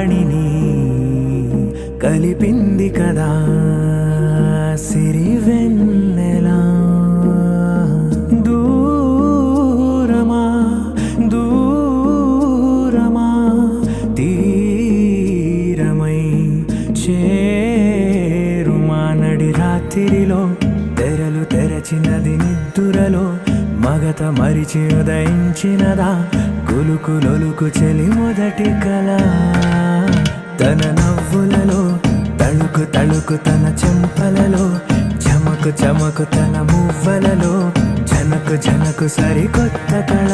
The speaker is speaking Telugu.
వాణిని కలిపింది కదా సిరి వెన్నెలా. దూరమా దూరమా తీరమై చేరుమా నడి రాత్రిలో తెరలు తెరచినది నిద్దురలో మగత మరిచి ఉదయించినదా కులుకులొలుకు చెలి మొదటి కళ. తన నవ్వులలో తళుకు తళుకు తన చెంపలలో చమకు చమకు తన మువ్వలలో జనకు జనకు సరికొత్త కళ.